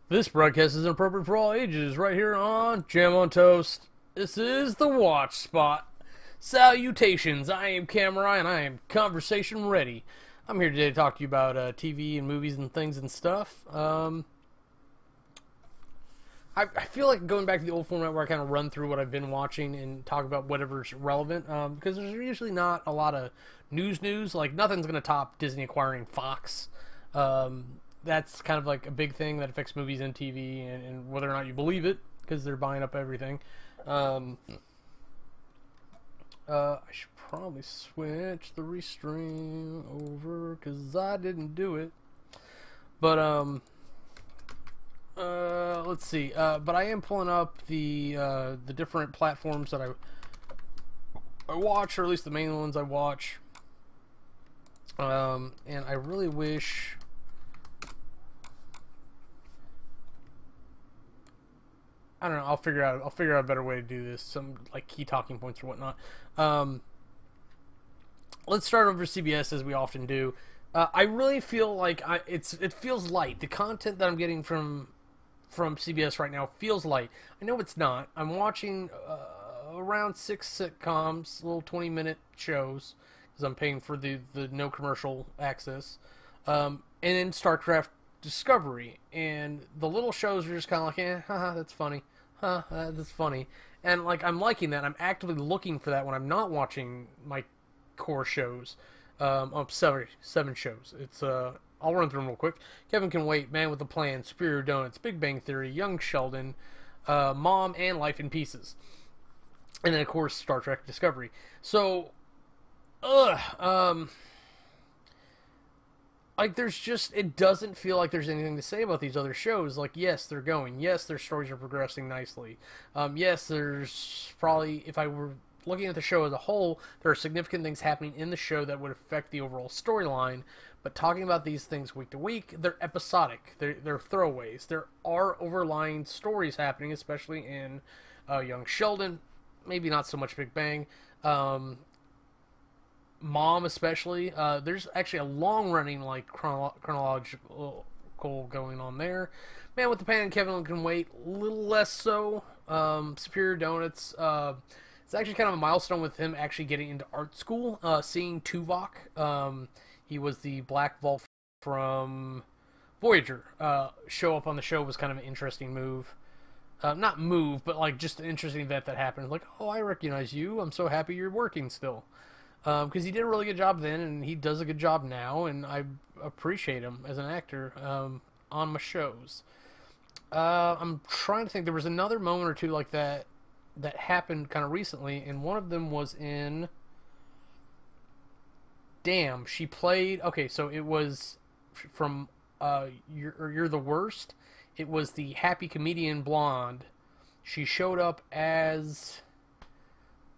This broadcast is inappropriate for all ages, right here on Jam on Toast. This is the Watch Spot. Salutations, I am Kamurai and I am conversation ready. I'm here today to talk to you about TV and movies and things and stuff. I feel like going back to the old format where I kind of run through what I've been watching and talk about whatever's relevant, because there's usually not a lot of news. Like, nothing's going to top Disney acquiring Fox. That's kind of like a big thing that affects movies and TV and whether or not you believe it, because they're buying up everything. I should probably switch the restream over because I didn't do it. But let's see. But I am pulling up the different platforms that I watch, or at least the main ones I watch. And I really wish. I don't know. I'll figure out a better way to do this. Some like key talking points or whatnot. Let's start over CBS as we often do. I really feel like it feels light. The content that I'm getting from CBS right now feels light. I know it's not. I'm watching around 6 sitcoms, little 20-minute shows, because I'm paying for the no commercial access, and then StarCraft Discovery, and the little shows are just kind of like, haha, that's funny, that's funny, and like I'm liking that. I'm actively looking for that when I'm not watching my core shows. Seven shows. It's I'll run through them real quick. Kevin Can Wait, Man with a Plan, Superior Donuts, Big Bang Theory, Young Sheldon, Mom, and Life in Pieces, and then of course Star Trek Discovery. So, like, there's just, it doesn't feel like there's anything to say about these other shows. Like, yes, they're going. Yes, their stories are progressing nicely. Yes, there's probably, if I were looking at the show as a whole, there are significant things happening in the show that would affect the overall storyline. But talking about these things week to week, they're episodic. They're throwaways. There are overlying stories happening, especially in Young Sheldon. Maybe not so much Big Bang. Mom, especially. There's actually a long-running, like, chronological going on there. Man with the Pan and Kevin Can Wait, a little less so. Superior Donuts. It's actually kind of a milestone with him actually getting into art school. Seeing Tuvok, he was the Black Vault from Voyager, show up on the show was kind of an interesting move. Not move, but like just an interesting event that happened. Like, oh, I recognize you. I'm so happy you're working still. Because he did a really good job then, and he does a good job now, and I appreciate him as an actor on my shows. I'm trying to think. There was another moment or two like that happened kind of recently, and one of them was in... Damn, she played... Okay, so it was from You're the Worst. It was the happy comedian blonde. She showed up as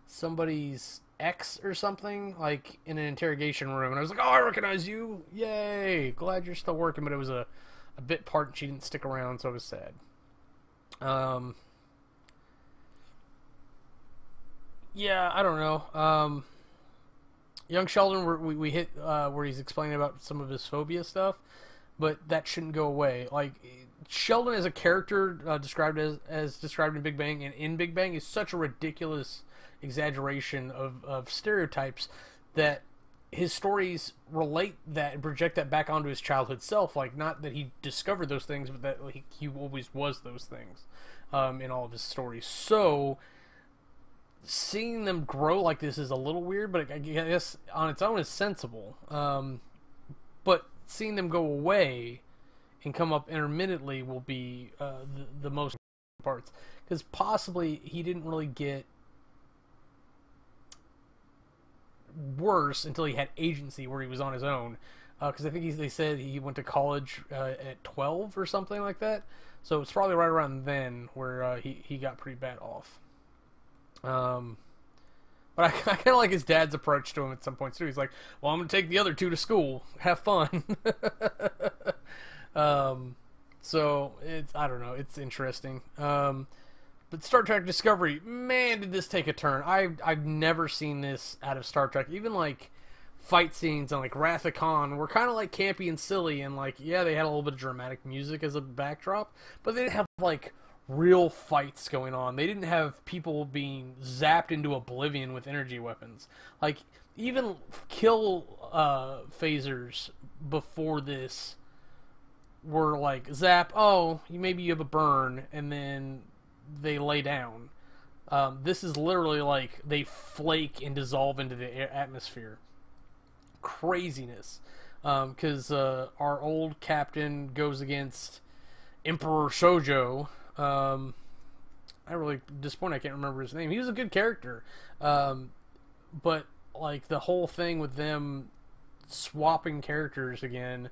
somebody's ex or something, like in an interrogation room, and I was like, oh, I recognize you, yay, glad you're still working. But it was a bit part and she didn't stick around, so I was sad. Yeah, I don't know. Young Sheldon, we hit where he's explaining about some of his phobia stuff, but that shouldn't go away. Like, Sheldon as a character, described as described in Big Bang and in Big Bang, is such a ridiculous exaggeration of stereotypes that his stories relate that and project that back onto his childhood self. Like, not that he discovered those things, but that he always was those things in all of his stories. So seeing them grow like this is a little weird, but I guess on its own is sensible. But seeing them go away and come up intermittently will be the most parts, because possibly he didn't really get worse until he had agency where he was on his own, because I think they said he went to college at 12 or something like that, so it's probably right around then where he got pretty bad off. But I kind of like his dad's approach to him at some points too. He's like, well, I'm going to take the other two to school. Have fun. So I don't know. It's interesting. But Star Trek Discovery, man, did this take a turn. I've never seen this out of Star Trek. Even like fight scenes and like Wrath of Khan were kind of like campy and silly, and like, yeah, they had a little bit of dramatic music as a backdrop, but they didn't have like real fights going on. They didn't have people being zapped into oblivion with energy weapons. Like, even kill phasers before this were like, zap, oh, maybe you have a burn, and then they lay down. This is literally like they flake and dissolve into the atmosphere. Craziness. Because our old captain goes against Emperor Shoujo. I'm really disappointed I can't remember his name. He was a good character. But like the whole thing with them swapping characters again,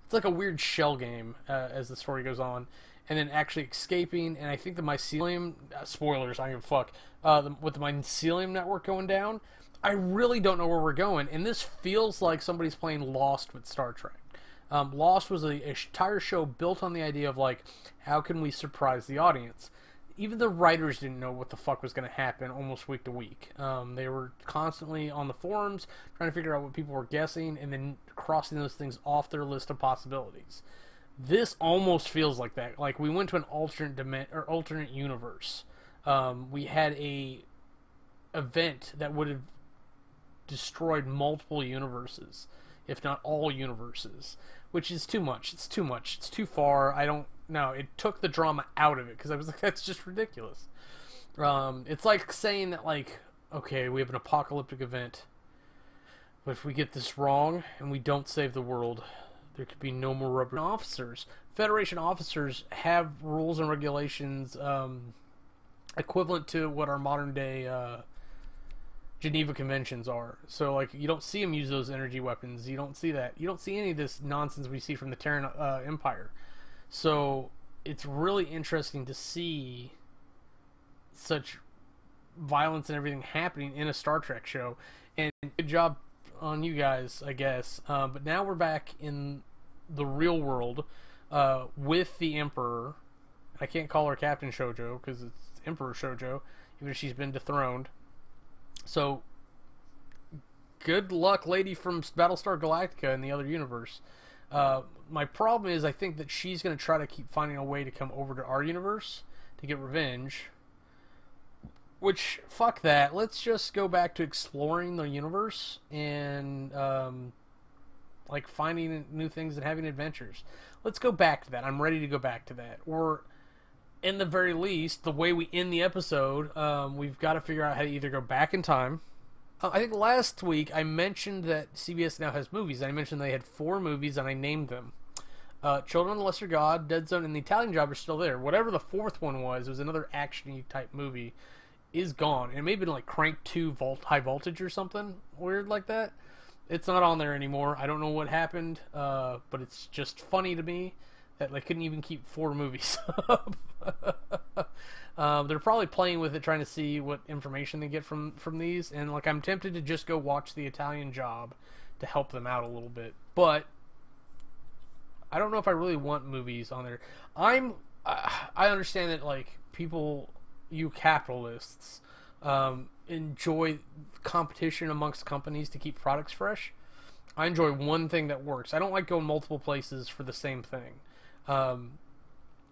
it's like a weird shell game as the story goes on. And then actually escaping, and I think the mycelium, spoilers, I don't give a fuck, with the mycelium network going down, I really don't know where we're going, and this feels like somebody's playing Lost with Star Trek. Lost was an entire show built on the idea of, like, how can we surprise the audience? Even the writers didn't know what the fuck was going to happen almost week to week. They were constantly on the forums trying to figure out what people were guessing, and then crossing those things off their list of possibilities. This almost feels like that. Like, we went to an alternate universe. We had a event that would have destroyed multiple universes, if not all universes, which is too much. It's too much. It's too far. I don't know. It took the drama out of it, because I was like, that's just ridiculous. It's like saying that, like, okay, we have an apocalyptic event, but if we get this wrong and we don't save the world, there could be no more rubber officers. Federation officers have rules and regulations equivalent to what our modern day Geneva Conventions are. So, like, you don't see them use those energy weapons. You don't see that. You don't see any of this nonsense we see from the Terran Empire. So, it's really interesting to see such violence and everything happening in a Star Trek show. And good job on you guys, I guess. But now we're back in the real world with the Emperor. I can't call her Captain Shoujo because it's Emperor Shoujo, even if she's been dethroned. So, good luck, lady from Battlestar Galactica in the other universe. My problem is I think that she's going to try to keep finding a way to come over to our universe to get revenge. Which, fuck that. Let's just go back to exploring the universe and, like, finding new things and having adventures. Let's go back to that. I'm ready to go back to that. Or, in the very least, the way we end the episode, we've got to figure out how to either go back in time. I think last week I mentioned that CBS now has movies. I mentioned they had 4 movies, and I named them. Children of the Lesser God, Dead Zone, and The Italian Job are still there. Whatever the 4th one was, it was another action-y type movie, is gone. It may have been like Crank 2 High Voltage or something weird like that. It's not on there anymore. I don't know what happened, but it's just funny to me that they couldn't even keep 4 movies up. They're probably playing with it, trying to see what information they get from these, and like, I'm tempted to just go watch The Italian Job to help them out a little bit, but I don't know if I really want movies on there. I understand that, like, people, you capitalists, enjoy competition amongst companies to keep products fresh. I enjoy one thing that works. I don't like going multiple places for the same thing.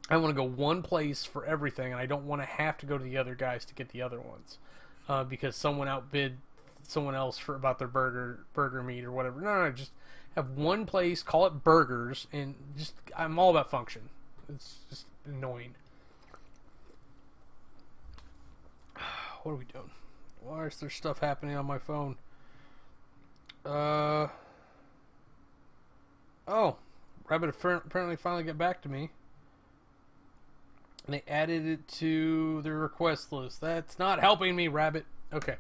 I want to go one place for everything, and I don't want to have to go to the other guys to get the other ones, because someone outbid someone else about their burger meat or whatever. No, just have one place, call it burgers, and just, I'm all about function. It's just annoying. What are we doing? Why is there stuff happening on my phone? Oh, Rabbit apparently finally got back to me. And they added it to their request list. That's not helping me, Rabbit. Okay.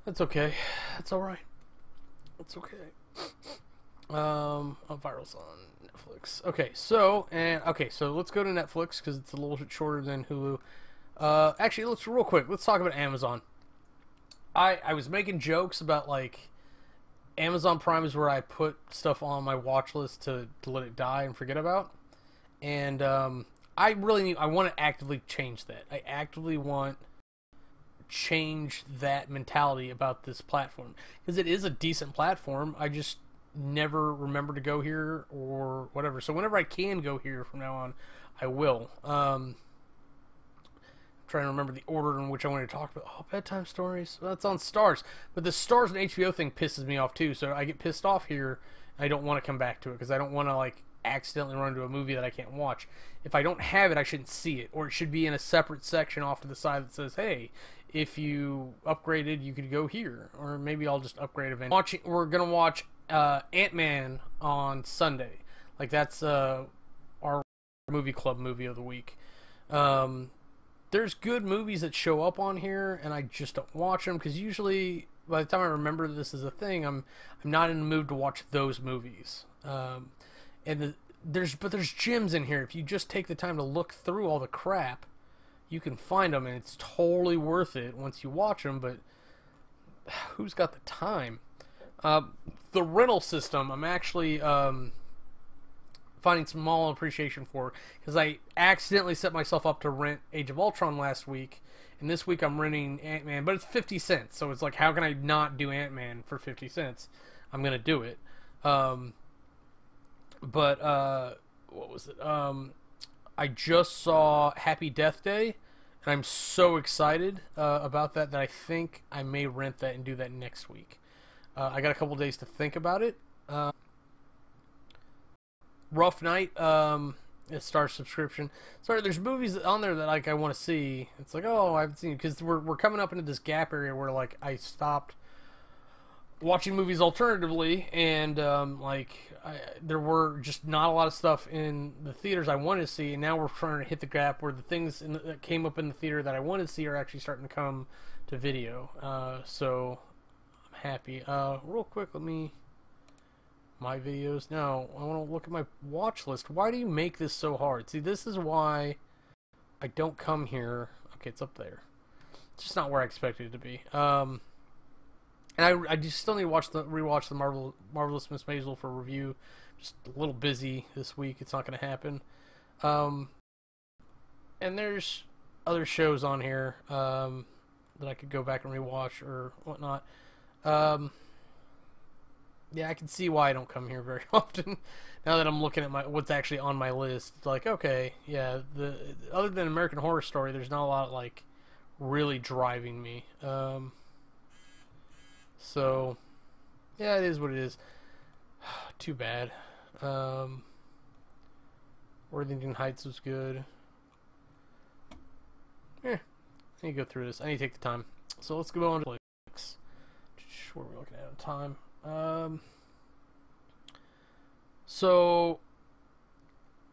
That's okay. That's alright. That's okay. Viral's on Netflix. Okay, so let's go to Netflix because it's a little bit shorter than Hulu. Actually, let's talk about Amazon. I was making jokes about, like, Amazon Prime is where I put stuff on my watch list to let it die and forget about. And I want to actively change that. I actively want change that mentality about this platform, because it is a decent platform. I just never remember to go here or whatever. So whenever I can go here from now on, I will. Trying to remember the order in which I wanted to talk about. Oh, bedtime stories. Well, that's on Stars, but the Stars and HBO thing pisses me off too. So I get pissed off here. I don't want to come back to it because I don't want to like accidentally run into a movie that I can't watch. If I don't have it, I shouldn't see it, or it should be in a separate section off to the side that says, "Hey, if you upgraded, you could go here." Or maybe I'll just upgrade eventually. We're gonna watch Ant-Man on Sunday. Like that's our movie club movie of the week. There's good movies that show up on here, and I just don't watch them because usually by the time I remember this is a thing, I'm not in the mood to watch those movies. There's gems in here. If you just take the time to look through all the crap, you can find them, and it's totally worth it once you watch them. But who's got the time? The rental system, I'm actually finding small appreciation for, because I accidentally set myself up to rent Age of Ultron last week, and this week I'm renting Ant-Man, but it's 50 cents, so it's like, how can I not do Ant-Man for 50 cents? I'm gonna do it. What was it? I just saw Happy Death Day, and I'm so excited about that I think I may rent that and do that next week. I got a couple days to think about it. Rough Night, a Star subscription. Sorry, there's movies on there that like I want to see. It's like, oh, I haven't seen it, because we're coming up into this gap area where like I stopped watching movies alternatively, and there were just not a lot of stuff in the theaters I wanted to see, and now we're trying to hit the gap where the things that came up in the theater that I wanted to see are actually starting to come to video. So I'm happy. Real quick, my videos. No, I want to look at my watch list. Why do you make this so hard? See, this is why I don't come here. Okay, it's up there. It's just not where I expected it to be. And I just still need to rewatch the Marvelous Miss Maisel for review. Just a little busy this week. It's not going to happen. And there's other shows on here that I could go back and rewatch or whatnot. Yeah, I can see why I don't come here very often. Now that I'm looking at what's actually on my list, it's like, okay, yeah. Other than American Horror Story, there's not a lot like really driving me. So yeah, it is what it is. Too bad. Worthington Heights was good. I need to go through this. I need to take the time. So let's go on to Netflix. What are we looking at time? So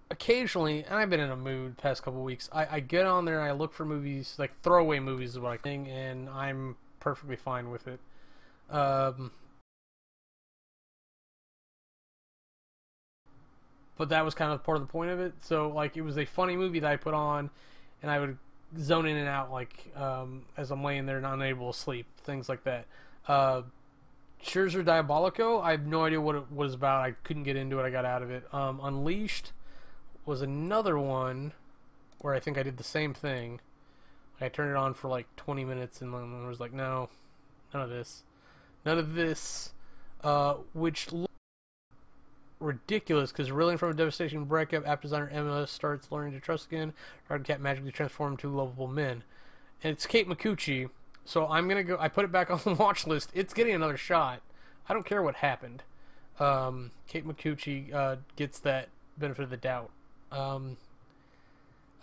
occasionally, and I've been in a mood the past couple weeks, I get on there and I look for movies, like throwaway movies is what I think, and I'm perfectly fine with it. But that was kind of part of the point of it. So like, it was a funny movie that I put on, and I would zone in and out like as I'm laying there and unable to sleep, things like that. Scherzer Diabolico, I have no idea what it was about. I couldn't get into it. I got out of it. Unleashed was another one where I think I did the same thing. I turned it on for like 20 minutes and then I was like, no, none of this. None of this. Which looked ridiculous, because reeling from a devastating breakup, app designer Emma starts learning to trust again. Her cat magically transformed into lovable men. And it's Kate Micucci. So I'm going to go... I put it back on the watch list. It's getting another shot. I don't care what happened. Kate Micucci gets that benefit of the doubt. But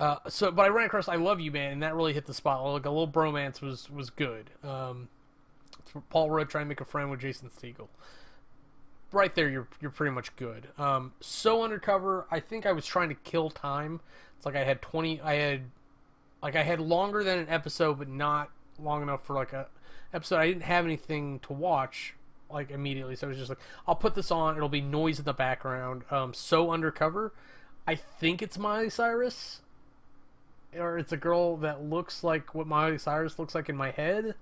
I ran across I Love You, Man, and that really hit the spot. Like, a little bromance was good. Paul Rudd trying to make a friend with Jason Segel. Right there, you're pretty much good. So Undercover, I think I was trying to kill time. It's like I had longer than an episode, but not long enough for like a episode. I didn't have anything to watch like immediately, so I was just like, I'll put this on, it'll be noise in the background. So Undercover, I think it's Miley Cyrus, or it's a girl that looks like what Miley Cyrus looks like in my head.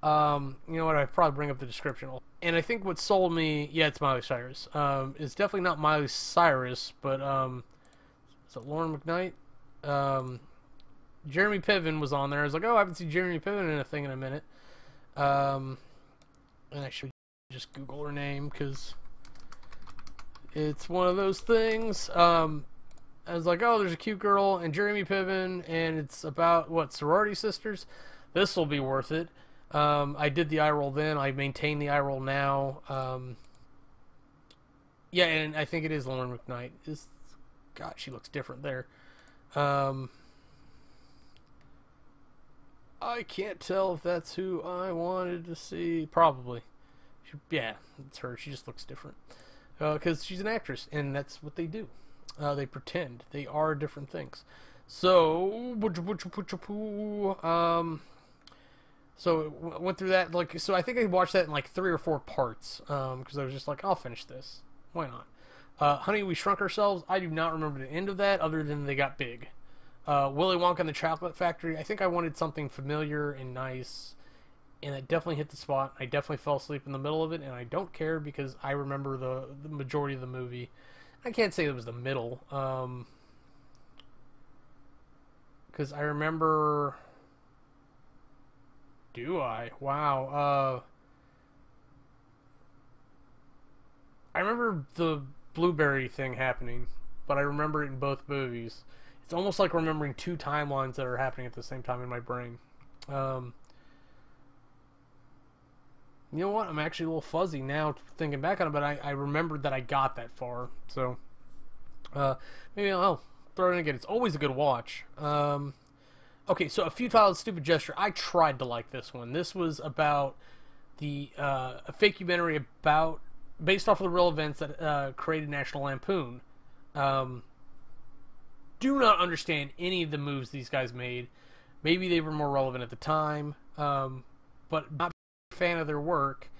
You know what, I'd probably bring up the description. And I think what sold me, yeah, it's Miley Cyrus. It's definitely not Miley Cyrus, but is it Lauren McKnight? Jeremy Piven was on there. I was like, oh, I haven't seen Jeremy Piven in a thing in a minute. And I should just Google her name because it's one of those things. I was like, oh, there's a cute girl and Jeremy Piven, and it's about, what, sorority sisters? This will be worth it. I did the eye roll then. I maintain the eye roll now. Yeah, and I think it is Lauren McKnight. God, she looks different there. I can't tell if that's who I wanted to see. Probably. Yeah, it's her. She just looks different. Because she's an actress, and that's what they do. They pretend. They are different things. So, so went through that. Like, so I think I watched that in like 3 or 4 parts. Because I was just like, I'll finish this. Why not? Honey, We Shrunk Ourselves. I do not remember the end of that, other than they got big. Willy Wonka and the Chocolate Factory. I think I wanted something familiar and nice, and it definitely hit the spot. I definitely fell asleep in the middle of it, and I don't care because I remember the majority of the movie. I can't say it was the middle, because I remember... Do I? Wow. I remember the blueberry thing happening, but I remember it in both movies. It's almost like remembering 2 timelines that are happening at the same time in my brain. You know what? I'm actually a little fuzzy now thinking back on it, but I remembered that I got that far. So, maybe I'll throw it in again. It's always a good watch. Okay, so A Futile and Stupid Gesture. I tried to like this one. This was about a fake documentary about, based off of the real events that created National Lampoon. Do not understand any of the moves these guys made. Maybe they were more relevant at the time, but not a fan of their work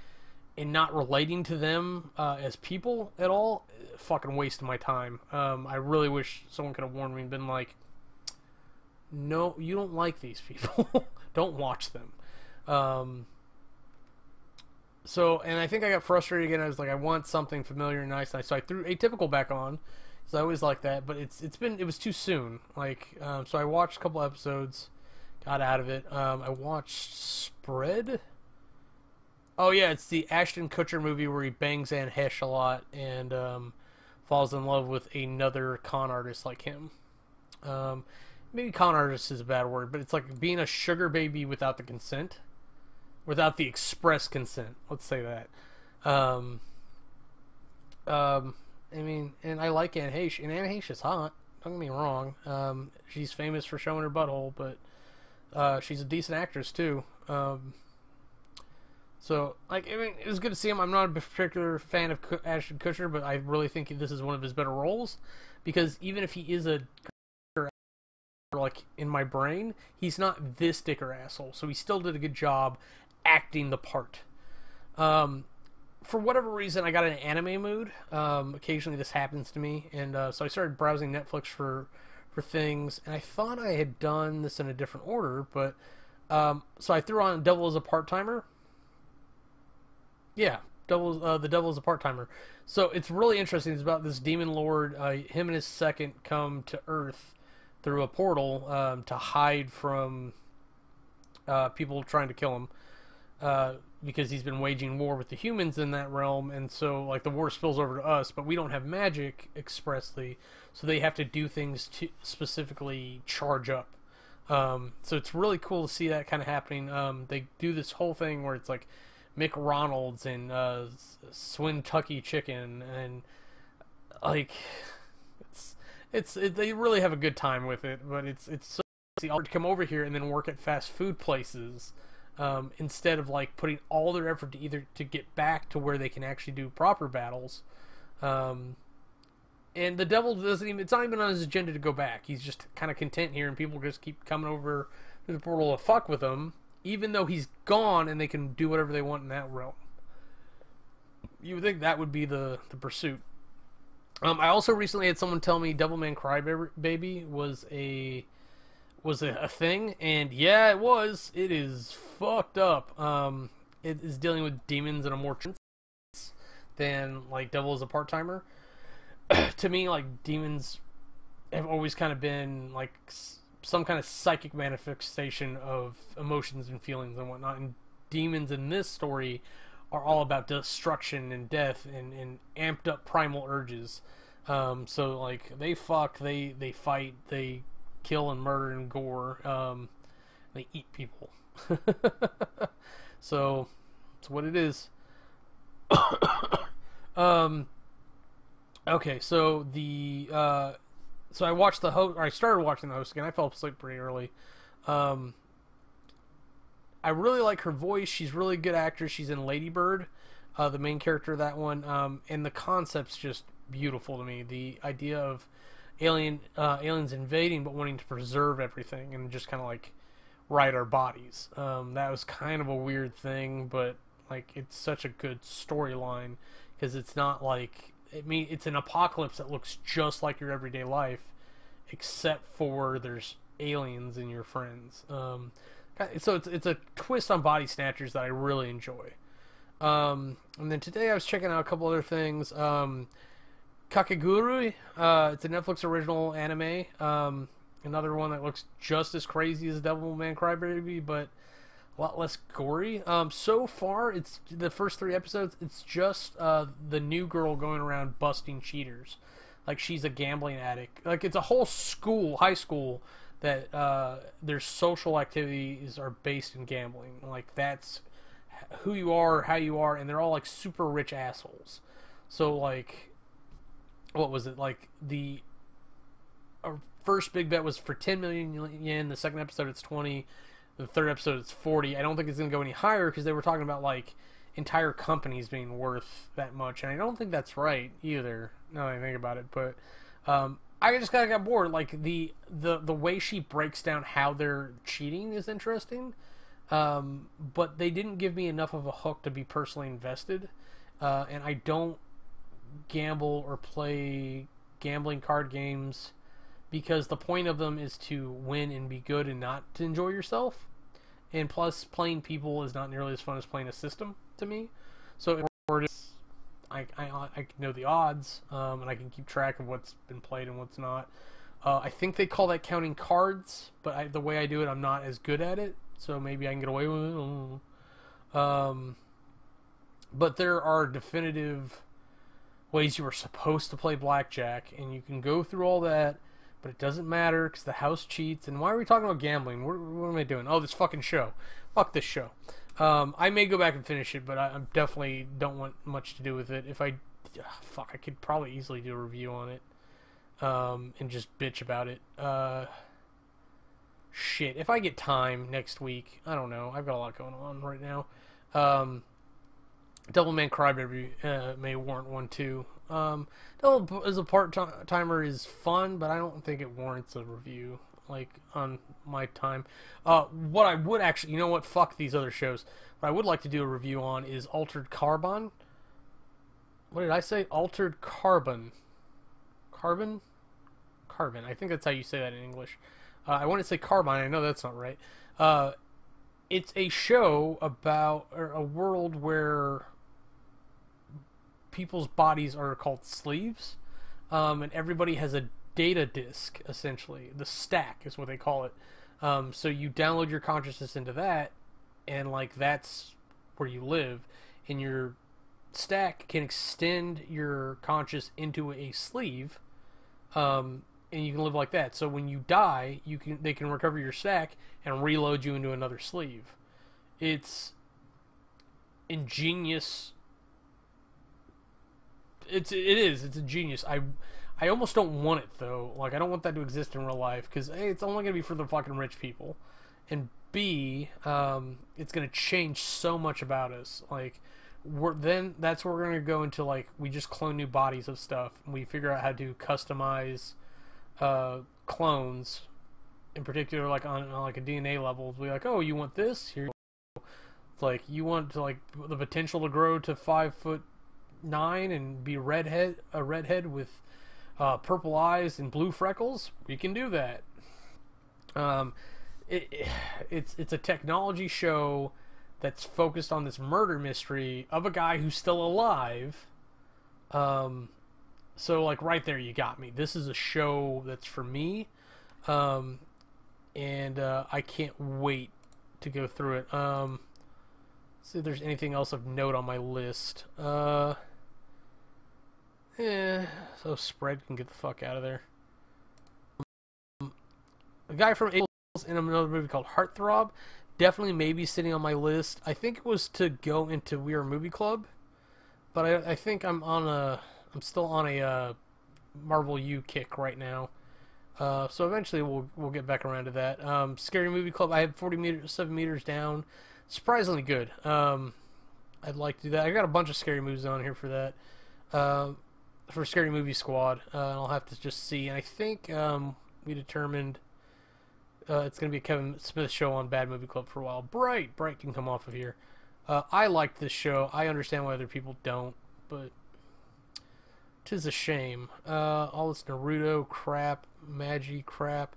and not relating to them as people at all. Fucking waste of my time. I really wish someone could have warned me and been like, no, you don't like these people. Don't watch them. So, and I think I got frustrated again. I was like, I want something familiar and nice. So I threw Atypical back on. So I always like that, but it was too soon. Like, so I watched a couple episodes, got out of it. I watched Spread. Oh yeah, it's the Ashton Kutcher movie where he bangs Anne Hesh a lot and falls in love with another con artist like him. Maybe con artist is a bad word, but it's like being a sugar baby without the consent, without the express consent. Let's say that. I mean, and I like Anne Heche, and Anne Heche is hot. Don't get me wrong. She's famous for showing her butthole, but she's a decent actress too. So, like, I mean, it was good to see him. I'm not a particular fan of Ashton Kutcher, but I really think this is one of his better roles, because even if he is a like in my brain, he's not this dicker asshole. So he still did a good job acting the part. For whatever reason, I got in an anime mood. Occasionally this happens to me, and so I started browsing Netflix for things, and I thought I had done this in a different order, but so I threw on Devil is a Part-Timer. Yeah, the Devil is a Part-Timer. So it's really interesting. It's about this demon lord. Him and his second come to Earth through a portal to hide from people trying to kill him. Because he's been waging war with the humans in that realm, and so like the war spills over to us, but we don't have magic expressly, so they have to do things to specifically charge up. So it's really cool to see that kind of happening. They do this whole thing where it's like Mick Ronalds and Swintucky Chicken, and like they really have a good time with it. But it's so easy to come over here and then work at fast food places. Instead of like putting all their effort to get back to where they can actually do proper battles. And the devil doesn't even, it's not even on his agenda to go back. He's just kind of content here, and people just keep coming over to the portal to fuck with him, even though he's gone and they can do whatever they want in that realm. You would think that would be the pursuit. I also recently had someone tell me Devilman Crybaby was a thing, and yeah, it was. It is fucked up. It is dealing with demons in a more sense than like Devil is a Part-Timer. To me, like, demons have always kind of been like some kind of psychic manifestation of emotions and feelings and whatnot. And demons in this story are all about destruction and death and amped up primal urges. So like they fuck, they fight, they kill and murder and gore. They eat people. So it's what it is. Okay, so so I watched the host, or I started watching the host again. I fell asleep pretty early. I really like her voice. She's a really good actress. She's in Lady Bird, the main character of that one. And the concept's just beautiful to me. The idea of aliens invading but wanting to preserve everything and just kind of like ride our bodies. That was kind of a weird thing, but like it's such a good storyline because it's not like it's an apocalypse that looks just like your everyday life, except for there's aliens and your friends. So it's a twist on Body Snatchers that I really enjoy. And then today I was checking out a couple other things. Kakegurui, it's a Netflix original anime. Another one that looks just as crazy as Devilman Crybaby, but a lot less gory. So far, it's the first 3 episodes. It's just the new girl going around busting cheaters. Like she's a gambling addict. Like it's a whole school, high school, that their social activities are based in gambling. Like that's who you are, how you are, and they're all like super rich assholes. So like, what was it like our first big bet was for 10 million yen. The second episode it's 20. The third episode it's 40. I don't think it's gonna go any higher because they were talking about like entire companies being worth that much, and I don't think that's right either. Now that I think about it, but I just kind of got bored. Like the way she breaks down how they're cheating is interesting, but they didn't give me enough of a hook to be personally invested, and I don't gamble or play gambling card games because the point of them is to win and be good and not to enjoy yourself. And plus, playing people is not nearly as fun as playing a system to me. So I can know the odds, and I can keep track of what's been played and what's not. I think they call that counting cards, but the way I do it, I'm not as good at it. So maybe I can get away with it. But there are definitive ways you are supposed to play blackjack, and you can go through all that, but it doesn't matter because the house cheats. And why are we talking about gambling? What am I doing? Oh, this fucking show. Fuck this show. I may go back and finish it, but I definitely don't want much to do with it. If I could probably easily do a review on it, and just bitch about it. Shit, if I get time next week, I don't know. I've got a lot going on right now. Devilman Crybaby may warrant one too. Devil as a part-timer is fun, but I don't think it warrants a review, like, on my time. What I would actually... You know what? Fuck these other shows. What I would like to do a review on is Altered Carbon. What did I say? Altered Carbon. Carbon? Carbon. I think that's how you say that in English. I want to say Carbine. I know that's not right. It's a show about a world where people's bodies are called sleeves, and everybody has a data disk, essentially. The stack is what they call it. So you download your consciousness into that, and like that's where you live. And your stack can extend your conscious into a sleeve, and you can live like that. So when you die, they can recover your stack and reload you into another sleeve. It's ingenious. It's ingenious. I almost don't want it though. Like I don't want that to exist in real life because A, it's only gonna be for the fucking rich people, and B, it's gonna change so much about us. Like that's where we're gonna go into, like, we just clone new bodies of stuff and we figure out how to customize clones, in particular, like on like a DNA level. We're like, oh, you want this? Here, it's like you want to, like, the potential to grow to 5'9" and be a redhead with purple eyes and blue freckles. We can do that. It's a technology show that's focused on this murder mystery of a guy who's still alive. So, like, right there, you got me. This is a show that's for me. and I can't wait to go through it. See if there's anything else of note on my list. So Spread can get the fuck out of there. The guy from April in another movie called Heartthrob, definitely maybe sitting on my list. I think it was to go into We Are Movie Club, but I think I'm still on a Marvel U kick right now. So eventually we'll get back around to that. Scary Movie Club, I had 7 meters down. Surprisingly good. I'd like to do that. I got a bunch of scary movies on here for that. For Scary Movie Squad. I'll have to just see. And I think we determined it's going to be a Kevin Smith show on Bad Movie Club for a while. Bright can come off of here. I liked this show. I understand why other people don't, but 'tis a shame. All this Naruto crap, Magi crap,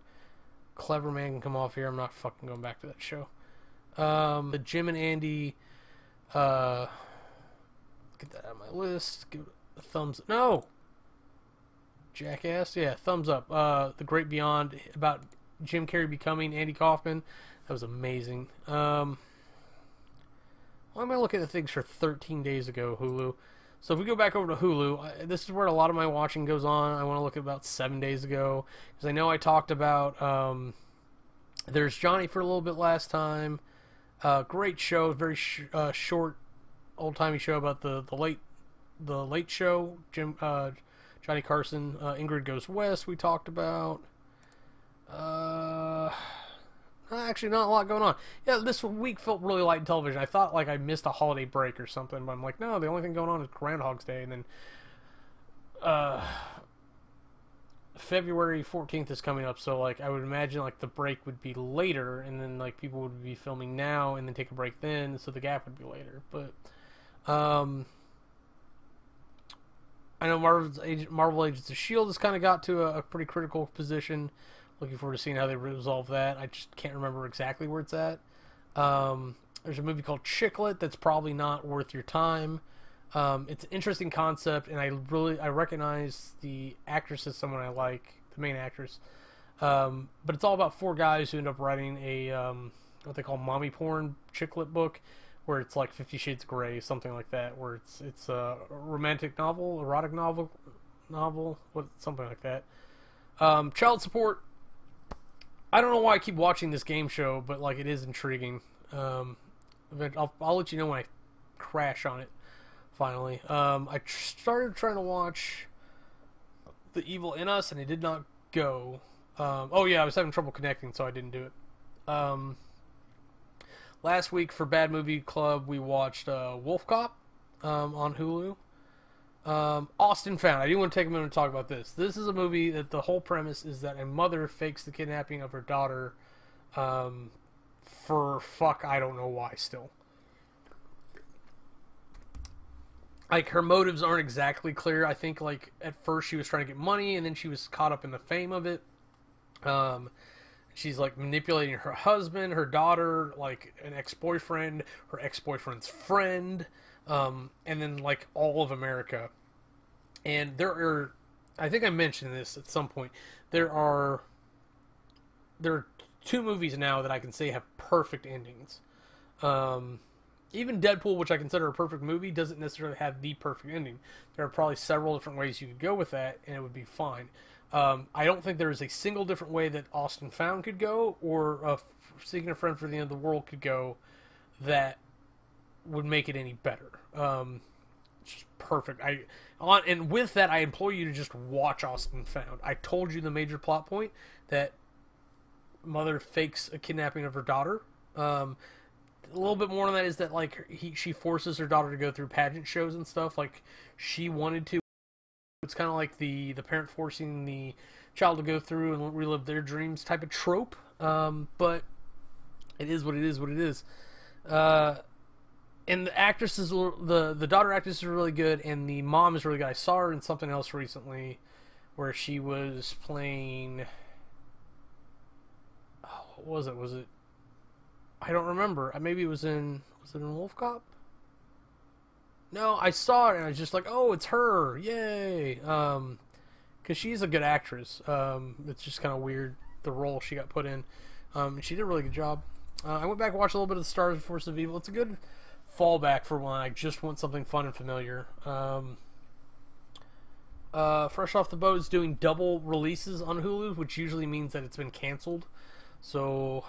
Clever Man can come off here. I'm not fucking going back to that show. The Jim and Andy, get that out of my list. Give it a thumbs. No, Jackass. Yeah, thumbs up. The Great Beyond, about Jim Carrey becoming Andy Kaufman. That was amazing. Why am I looking at things for 13 days ago, Hulu? So if we go back over to Hulu, this is where a lot of my watching goes on. I want to look at about 7 days ago, because I know I talked about There's Johnny for a little bit last time. Great show, very short, old-timey show about the late show. Johnny Carson, Ingrid Goes West. We talked about. Actually, not a lot going on. Yeah, this week felt really light in television. I thought like I missed a holiday break or something, but I'm like, no, the only thing going on is Groundhog's Day, and then February 14th is coming up, so like I would imagine like the break would be later, and then like people would be filming now and then take a break then, so the gap would be later. But I know Marvel Agents of S.H.I.E.L.D. has kind of got to a pretty critical position. Looking forward to seeing how they resolve that. I just can't remember exactly where it's at. There's a movie called Chicklet that's probably not worth your time. It's an interesting concept, and I recognize the actress as someone I like, the main actress. But it's all about 4 guys who end up writing a what they call mommy porn chicklet book, where it's like 50 Shades of Grey, something like that, where it's a romantic novel, erotic novel, something like that. Child Support. I don't know why I keep watching this game show, but like it is intriguing. I'll let you know when I crash on it. Finally, I started trying to watch The Evil in Us, and it did not go. Oh yeah, I was having trouble connecting, so I didn't do it. Last week for Bad Movie Club, we watched Wolf Cop on Hulu. Austin Found. I do want to take a minute to talk about this. This is a movie that the whole premise is that a mother fakes the kidnapping of her daughter for I don't know why still. Like, her motives aren't exactly clear. I think, like, at first she was trying to get money, and then she was caught up in the fame of it. She's, like, manipulating her husband, her daughter, like, an ex-boyfriend, her ex-boyfriend's friend, and then, like, all of America. And there are, I think I mentioned this at some point, there are 2 movies now that I can say have perfect endings. Even Deadpool, which I consider a perfect movie, doesn't necessarily have the perfect ending. There are probably several different ways you could go with that, and it would be fine. I don't think there is a single different way that Austin Found could go, or Seeking a Friend for the End of the World could go, that would make it any better. It's just perfect. And with that, I implore you to just watch Austin Found. I told you the major plot point, that mother fakes a kidnapping of her daughter. A little bit more on that is that, like, she forces her daughter to go through pageant shows and stuff like she wanted to. It's kind of like the parent forcing the child to go through and relive their dreams type of trope. But it is what it is. And the actresses, the daughter actress is really good, and the mom is really good. I saw her in something else recently where she was playing. Oh, what was it? Was it? I don't remember. Maybe it was in Wolf Cop? No, I saw it and I was just like, oh, it's her. Yay. Because she's a good actress. It's just kind of weird, the role she got put in. And she did a really good job. I went back and watched a little bit of the Stars of Force of Evil. It's a good fallback for when I just want something fun and familiar. Fresh Off the Boat is doing double releases on Hulu, which usually means that it's been canceled. So,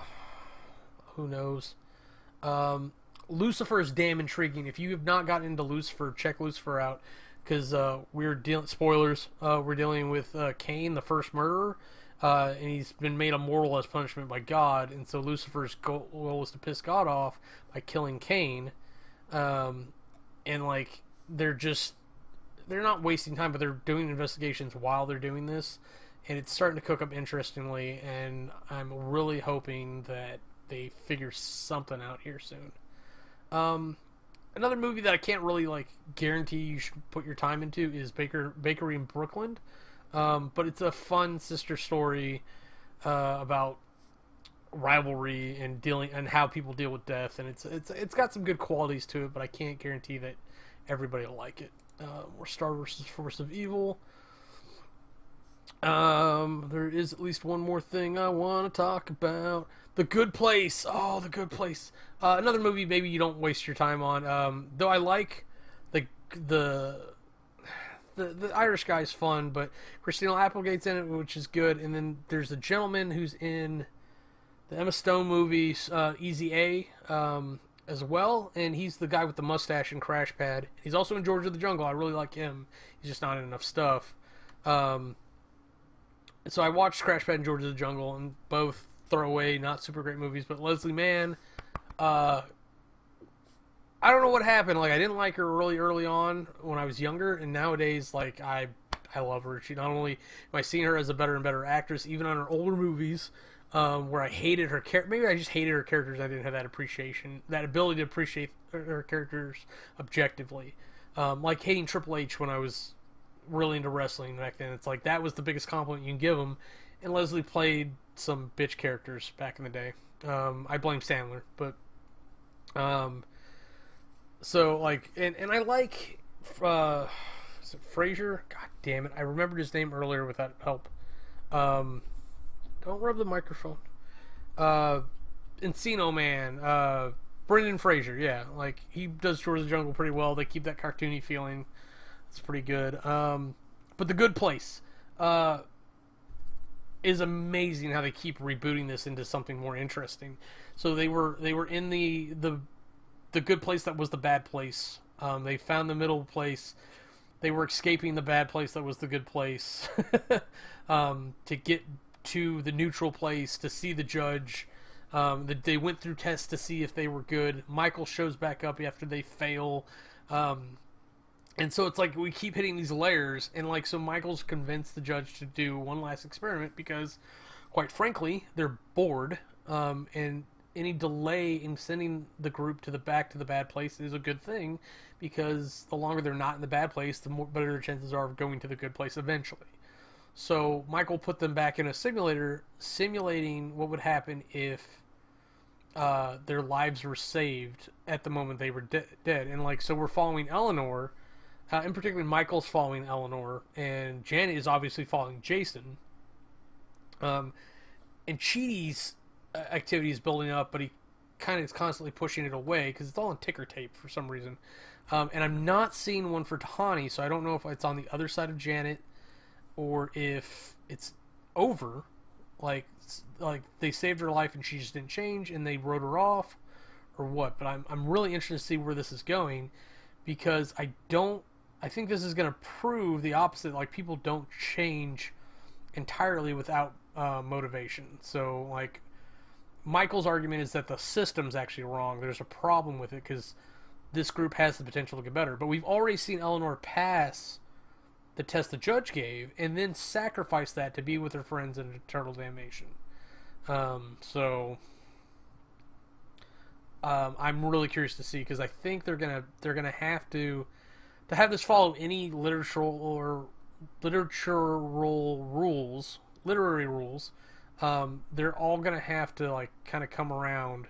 who knows? Lucifer is damn intriguing. If you have not gotten into Lucifer, check Lucifer out, because we're dealing, spoilers, we're dealing with Cain, the first murderer, and he's been made immortal as punishment by God, and so Lucifer's goal is to piss God off by killing Cain, and like they're not wasting time, but they're doing investigations while they're doing this, and it's starting to cook up interestingly, and I'm really hoping that they figure something out here soon. Another movie that I can't really like guarantee you should put your time into is Bakery in Brooklyn, but it's a fun sister story about rivalry and dealing and how people deal with death, and it's got some good qualities to it, but I can't guarantee that everybody will like it. More Star vs. Force of Evil. There is at least one more thing I want to talk about. The Good Place. Oh, The Good Place. Another movie maybe you don't waste your time on. Though I like the Irish guy's fun, but Christina Applegate's in it, which is good. And then there's a gentleman who's in the Emma Stone movie Easy A as well, and he's the guy with the mustache and Crash Pad. He's also in George of the Jungle. I really like him. He's just not in enough stuff. So I watched Crash Pad and George of the Jungle, and both throwaway, not super great movies. But Leslie Mann, I don't know what happened. Like, I didn't like her really early on when I was younger, and nowadays, like, I love her. She not only am I seeing her as a better and better actress, even on her older movies, where I hated her character. Maybe I just hated her characters. I didn't have that appreciation, that ability to appreciate her characters objectively. Like hating Triple H when I was really into wrestling back then. It's like that was the biggest compliment you can give him. And Leslie played some bitch characters back in the day. I blame Sandler, but so like, and I like is it Frasier? God damn it! I remembered his name earlier without help. Don't rub the microphone. Encino Man. Brendan Fraser, yeah. Like, he does George of the Jungle pretty well. They keep that cartoony feeling. It's pretty good. But The Good Place is amazing how they keep rebooting this into something more interesting. So they were in the good place that was the bad place. They found the middle place. They were escaping the bad place that was the good place to get to the neutral place to see the judge. They went through tests to see if they were good. Michael shows back up after they fail. And so it's like we keep hitting these layers, and like so Michael's convinced the judge to do one last experiment because, quite frankly, they're bored. And any delay in sending the group back to the bad place is a good thing, because the longer they're not in the bad place, the more better chances are of going to the good place eventually. So Michael put them back in a simulator, simulating what would happen if their lives were saved at the moment they were dead. And like, so we're following Eleanor, in particular Michael's following Eleanor, and Janet is obviously following Jason. And Cheaty's activity is building up, but he kind of is constantly pushing it away because it's all on ticker tape for some reason. And I'm not seeing one for Tahani, so I don't know if it's on the other side of Janet, or if it's over, like they saved her life and she just didn't change and they wrote her off, or what. But I'm really interested to see where this is going, because I think this is going to prove the opposite. Like, people don't change entirely without motivation. So like, Michael's argument is that the system's actually wrong. There's a problem with it because this group has the potential to get better. But we've already seen Eleanor pass the test the judge gave, and then sacrifice that to be with her friends in eternal damnation. So I'm really curious to see, because I think they're gonna have to have this follow any literary rules. They're all gonna have to like kind of come around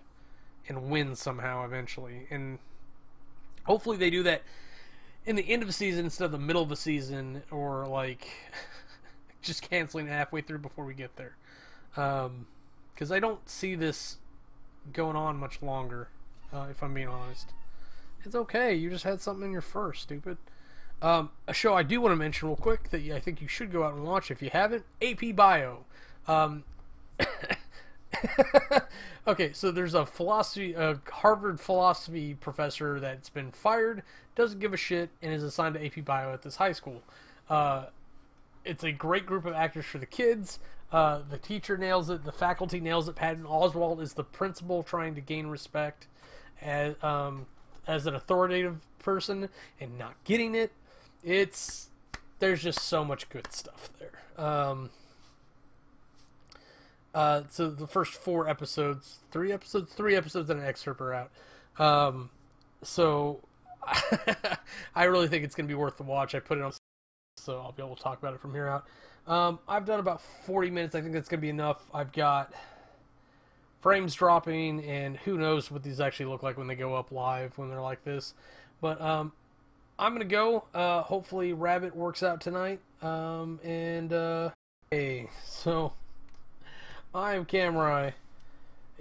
and win somehow eventually, and hopefully they do that in the end of the season instead of the middle of the season, or like just canceling halfway through before we get there. because I don't see this going on much longer. If I'm being honest, it's okay. You just had something in your fur, stupid. A show I do want to mention real quick that I think you should go out and watch if you haven't. AP Bio. Okay, so there's a Harvard philosophy professor that's been fired, doesn't give a shit, and is assigned to AP Bio at this high school. It's a great group of actors for the kids. The teacher nails it. The faculty nails it. Patton Oswalt is the principal trying to gain respect as an authoritative person and not getting it. There's just so much good stuff there. So the first 4 episodes, 3 episodes and an excerpt are out. So I really think it's going to be worth the watch. I put it on, so I'll be able to talk about it from here out. I've done about 40 minutes. I think that's going to be enough. I've got frames dropping, and who knows what these actually look like when they go up live when they're like this. But I'm going to go. Hopefully Rabbit works out tonight. Hey, so I am Kamurai,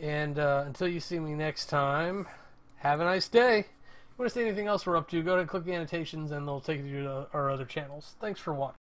and until you see me next time, have a nice day. If you want to see anything else we're up to, go ahead and click the annotations, and they'll take you to our other channels. Thanks for watching.